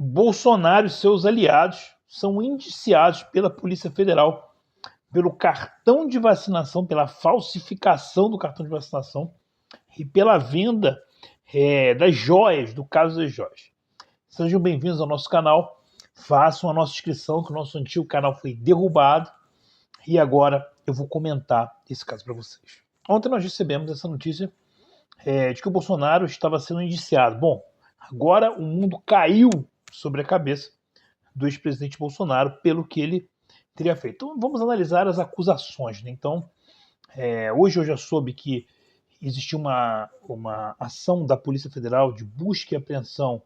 Bolsonaro e seus aliados são indiciados pela Polícia Federal pelo cartão de vacinação, pela falsificação do cartão de vacinação e pela venda das joias, do caso das joias. Sejam bem-vindos ao nosso canal, façam a nossa inscrição, que o nosso antigo canal foi derrubado e agora eu vou comentar esse caso para vocês. Ontem nós recebemos essa notícia de que o Bolsonaro estava sendo indiciado. Bom, agora o mundo caiu sobre a cabeça do ex-presidente Bolsonaro pelo que ele teria feito. Então vamos analisar as acusações, né? Então, hoje eu já soube que existiu uma ação da Polícia Federal de busca e apreensão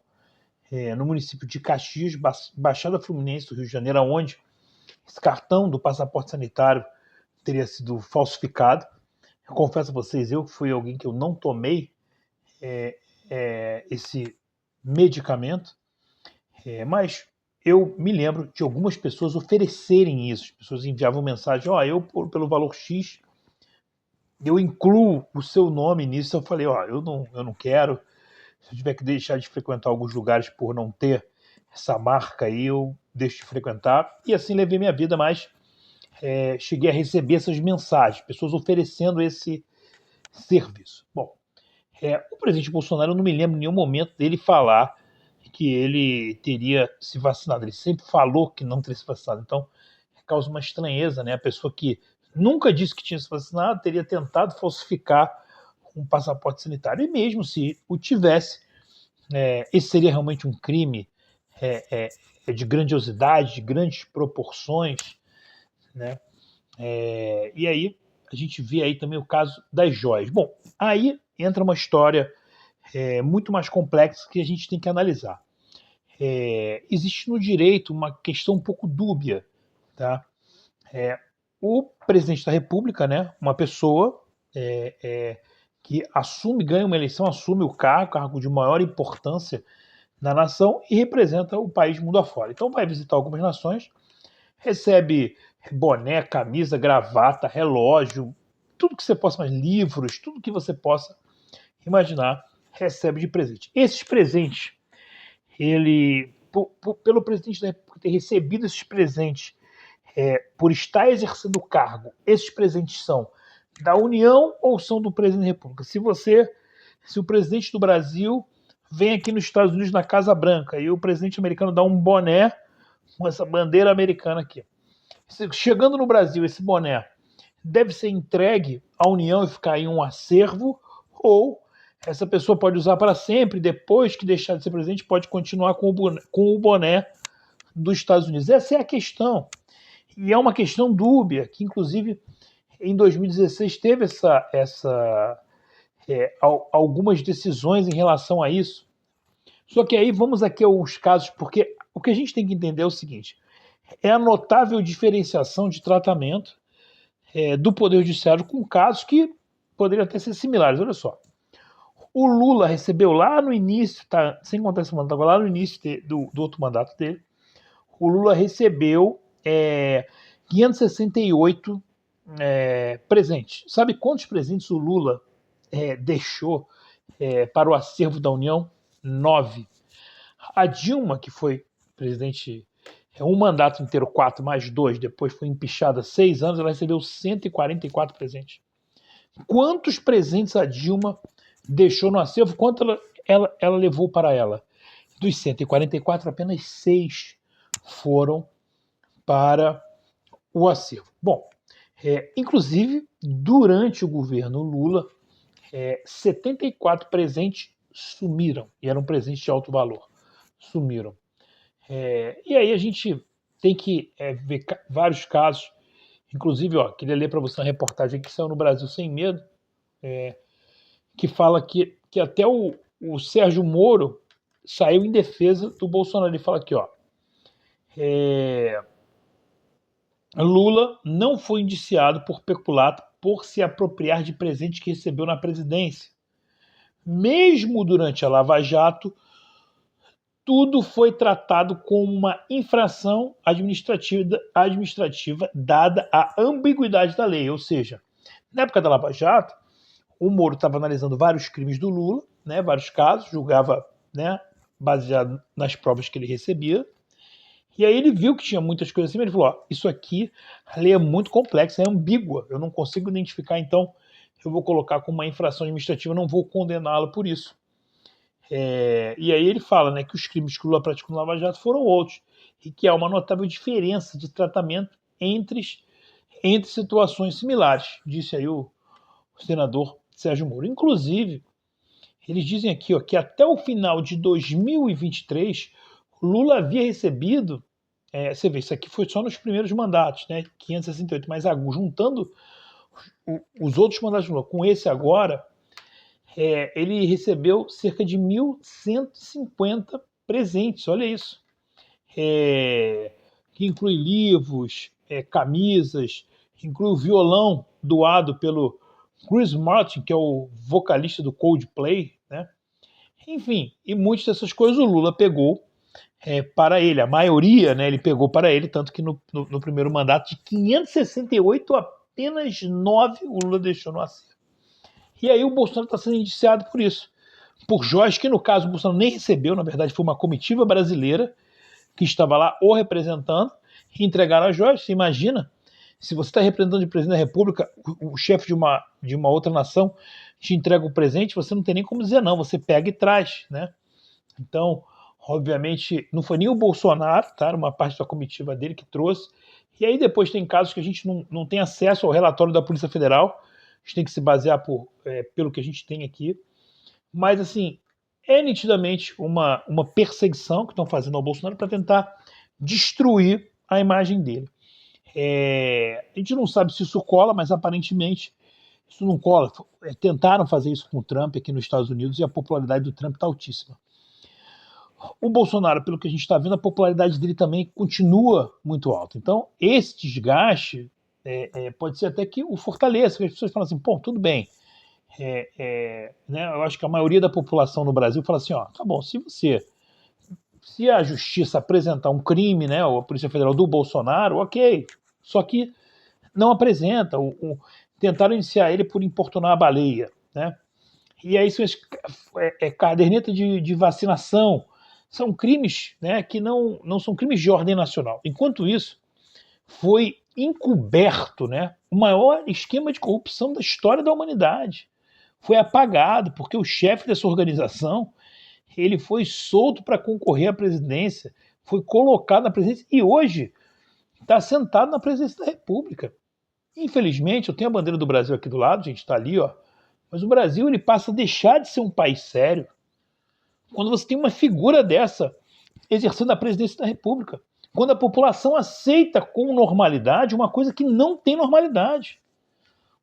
no município de Caxias, Baixada Fluminense do Rio de Janeiro, onde esse cartão do passaporte sanitário teria sido falsificado. Eu confesso a vocês, eu fui alguém que eu não tomei esse medicamento, mas eu me lembro de algumas pessoas oferecerem isso. As pessoas enviavam mensagem, eu pelo valor X, eu incluo o seu nome nisso. Eu falei, eu não quero. Se eu tiver que deixar de frequentar alguns lugares por não ter essa marca aí, eu deixo de frequentar. E assim levei minha vida, mas cheguei a receber essas mensagens, pessoas oferecendo esse serviço. Bom, o presidente Bolsonaro, eu não me lembro em nenhum momento dele falar que ele teria se vacinado. Ele sempre falou que não teria se vacinado. Então, causa uma estranheza, né? A pessoa que nunca disse que tinha se vacinado teria tentado falsificar um passaporte sanitário. E mesmo se o tivesse, esse seria realmente um crime de grandiosidade, de grandes proporções, né? E aí a gente vê aí também o caso das joias. Bom, aí entra uma história muito mais complexa que a gente tem que analisar. Existe no direito uma questão um pouco dúbia, tá? O presidente da República, né, uma pessoa que ganha uma eleição, assume o cargo de maior importância na nação e representa o país mundo afora. Então vai visitar algumas nações, recebe boné, camisa, gravata, relógio, tudo que você possa imaginar, livros, tudo que você possa imaginar, recebe de presente. Esses presentes, pelo presidente da República ter recebido esses presentes por estar exercendo o cargo, esses presentes são da União ou são do presidente da República? Se o presidente do Brasil vem aqui nos Estados Unidos na Casa Branca e o presidente americano dá um boné com essa bandeira americana aqui, chegando no Brasil, esse boné deve ser entregue à União e ficar em um acervo, ou essa pessoa pode usar para sempre, depois que deixar de ser presidente, pode continuar com o boné dos Estados Unidos? Essa é a questão. E é uma questão dúbia, que inclusive em 2016 teve algumas decisões em relação a isso. Só que aí vamos aqui a alguns casos, porque o que a gente tem que entender é o seguinte: é a notável diferenciação de tratamento do Poder Judiciário com casos que poderiam até ser similares. Olha só, o Lula recebeu lá no início, tá, sem contar esse mandato, agora lá no início do outro mandato dele, o Lula recebeu 568 presentes. Sabe quantos presentes o Lula deixou para o acervo da União? 9. A Dilma, que foi presidente um mandato inteiro, 4 mais 2, depois foi empichada 6 anos, ela recebeu 144 presentes. Quantos presentes a Dilma deixou no acervo? Quanto ela levou para ela? Dos 144, apenas 6 foram para o acervo. Bom, inclusive, durante o governo Lula, 74 presentes sumiram, e eram presentes de alto valor, sumiram. E aí a gente tem que ver vários casos, inclusive, queria ler para você uma reportagem que saiu no Brasil Sem Medo, que fala que até o Sérgio Moro saiu em defesa do Bolsonaro. Ele fala aqui, Lula não foi indiciado por peculato por se apropriar de presente que recebeu na presidência. Mesmo durante a Lava Jato, tudo foi tratado como uma infração administrativa dada a ambiguidade da lei. Ou seja, na época da Lava Jato, o Moro estava analisando vários crimes do Lula, né, vários casos, julgava, né, baseado nas provas que ele recebia. E aí ele viu que tinha muitas coisas assim, mas ele falou, ó, isso aqui, a lei é muito complexa, é ambígua, eu não consigo identificar, então eu vou colocar como uma infração administrativa, não vou condená-lo por isso. E aí ele fala, né, que os crimes que o Lula praticou no Lava Jato foram outros, e que há uma notável diferença de tratamento entre situações similares, disse aí o senador Sérgio Moro. Inclusive, eles dizem aqui, ó, que até o final de 2023, Lula havia recebido, você vê, isso aqui foi só nos primeiros mandatos, né, 568, mas juntando os outros mandatos de Lula com esse agora, ele recebeu cerca de 1.150 presentes, olha isso, que inclui livros, camisas, inclui o violão doado pelo Chris Martin, que é o vocalista do Coldplay, né? Enfim, e muitas dessas coisas o Lula pegou para ele, a maioria, né, ele pegou para ele, tanto que no primeiro mandato de 568, apenas 9 o Lula deixou no acervo. E aí o Bolsonaro está sendo indiciado por isso, por joias que no caso o Bolsonaro nem recebeu, na verdade foi uma comitiva brasileira que estava lá o representando, e entregaram as joias. Você imagina, se você está representando de presidente da República, o chefe de uma outra nação te entrega o presente, você não tem nem como dizer não, você pega e traz, né? Então, obviamente, não foi nem o Bolsonaro, tá? Era uma parte da comitiva dele que trouxe. E aí depois tem casos que a gente não tem acesso ao relatório da Polícia Federal, a gente tem que se basear pelo que a gente tem aqui. Mas, assim, é nitidamente uma perseguição que estão fazendo ao Bolsonaro para tentar destruir a imagem dele. A gente não sabe se isso cola, mas aparentemente isso não cola. Tentaram fazer isso com o Trump aqui nos Estados Unidos e a popularidade do Trump está altíssima. O Bolsonaro, pelo que a gente está vendo, a popularidade dele também continua muito alta. Então, esse desgaste pode ser até que o fortaleça, que as pessoas falam assim, pô, tudo bem. Né, eu acho que a maioria da população no Brasil fala assim, ó, tá bom, se a justiça apresentar um crime, né, ou a Polícia Federal do Bolsonaro, ok, só que não apresenta, tentaram iniciar ele por importunar a baleia, né, e aí isso caderneta de vacinação, são crimes, né, que não são crimes de ordem nacional. Enquanto isso, foi encoberto, né, o maior esquema de corrupção da história da humanidade. Foi apagado, porque o chefe dessa organização ele foi solto para concorrer à presidência, foi colocado na presidência e hoje está sentado na presidência da República. Infelizmente, eu tenho a bandeira do Brasil aqui do lado, a gente está ali, ó, mas o Brasil ele passa a deixar de ser um país sério quando você tem uma figura dessa exercendo a presidência da República. Quando a população aceita com normalidade uma coisa que não tem normalidade.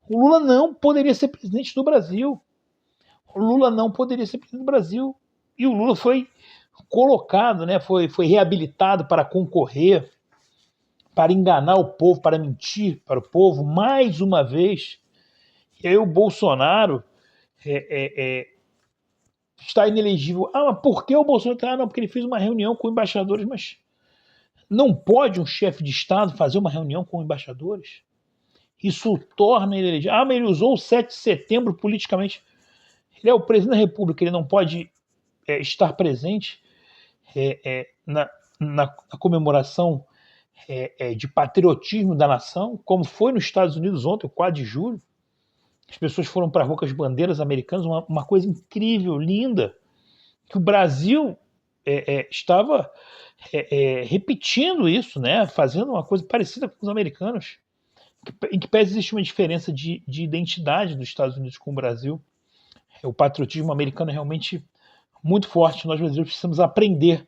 O Lula não poderia ser presidente do Brasil. O Lula não poderia ser presidente do Brasil. E o Lula foi colocado, né, foi reabilitado para concorrer, para enganar o povo, para mentir para o povo, mais uma vez. E aí o Bolsonaro está inelegível. Ah, mas por que o Bolsonaro está? Ah, não, porque ele fez uma reunião com embaixadores, mas não pode um chefe de Estado fazer uma reunião com embaixadores? Isso o torna ele elegível. Ah, mas ele usou o 7 de setembro politicamente. Ele é o presidente da República, ele não pode estar presente na comemoração de patriotismo da nação, como foi nos Estados Unidos ontem, o 4 de julho. As pessoas foram para a rua com as bandeiras americanas, uma coisa incrível, linda, que o Brasil estava repetindo isso, né? Fazendo uma coisa parecida com os americanos, em que pese existe uma diferença de identidade dos Estados Unidos com o Brasil. O patriotismo americano é realmente muito forte, nós brasileiros precisamos aprender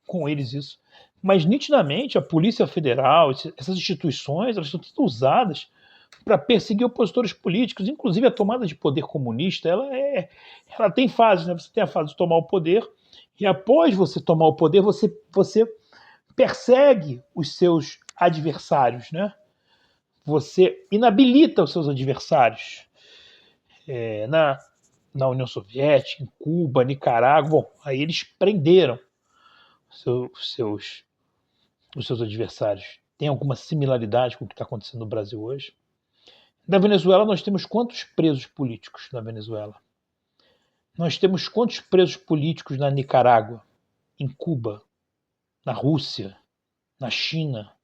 com eles isso. Mas nitidamente a Polícia Federal, essas instituições, elas estão sendo usadas para perseguir opositores políticos, inclusive a tomada de poder comunista, ela tem fases, né? Você tem a fase de tomar o poder, e após você tomar o poder, você persegue os seus adversários, né? Você inabilita os seus adversários. Na União Soviética, em Cuba, Nicarágua, bom, aí eles prenderam os seus adversários. Tem alguma similaridade com o que está acontecendo no Brasil hoje? Na Venezuela, nós temos quantos presos políticos na Venezuela? Nós temos quantos presos políticos na Nicarágua? em Cuba, na Rússia, na China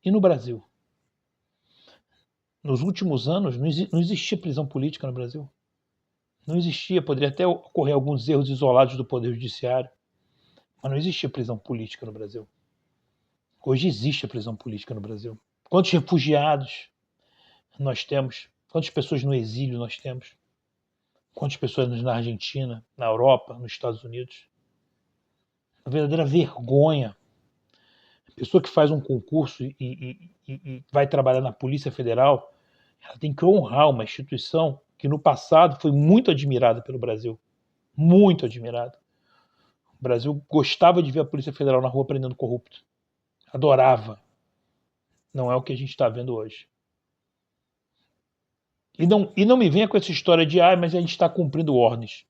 e no Brasil. Nos últimos anos não existia prisão política no Brasil. Não existia, poderia até ocorrer alguns erros isolados do Poder Judiciário, mas não existia prisão política no Brasil. Hoje existe a prisão política no Brasil. Quantos refugiados nós temos? Quantas pessoas no exílio nós temos? Quantas pessoas na Argentina, na Europa, nos Estados Unidos? Uma verdadeira vergonha. A pessoa que faz um concurso e vai trabalhar na Polícia Federal, ela tem que honrar uma instituição que no passado foi muito admirada pelo Brasil. Muito admirada. O Brasil gostava de ver a Polícia Federal na rua prendendo corrupto. Adorava. Não é o que a gente está vendo hoje. E não me venha com essa história de mas a gente está cumprindo ordens.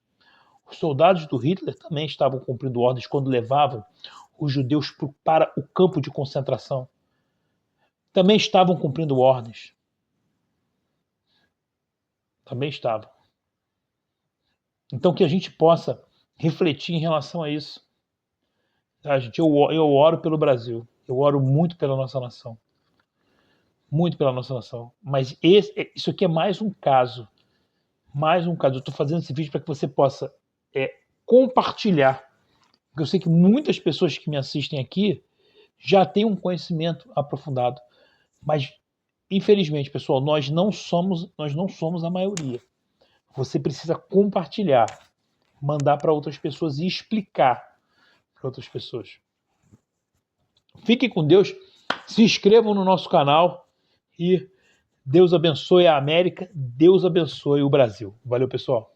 Os soldados do Hitler também estavam cumprindo ordens quando levavam os judeus para o campo de concentração. Também estavam cumprindo ordens. Também estavam. Então que a gente possa refletir em relação a isso. Tá, gente? Eu oro pelo Brasil. Eu oro muito pela nossa nação. Muito pela nossa nação. Mas isso aqui é mais um caso. Mais um caso. Eu estou fazendo esse vídeo para que você possa compartilhar. Porque eu sei que muitas pessoas que me assistem aqui já têm um conhecimento aprofundado. Mas, infelizmente, pessoal, nós não somos a maioria. Você precisa compartilhar, mandar para outras pessoas e explicar para outras pessoas. Fiquem com Deus. Se inscrevam no nosso canal. E Deus abençoe a América, Deus abençoe o Brasil. Valeu, pessoal.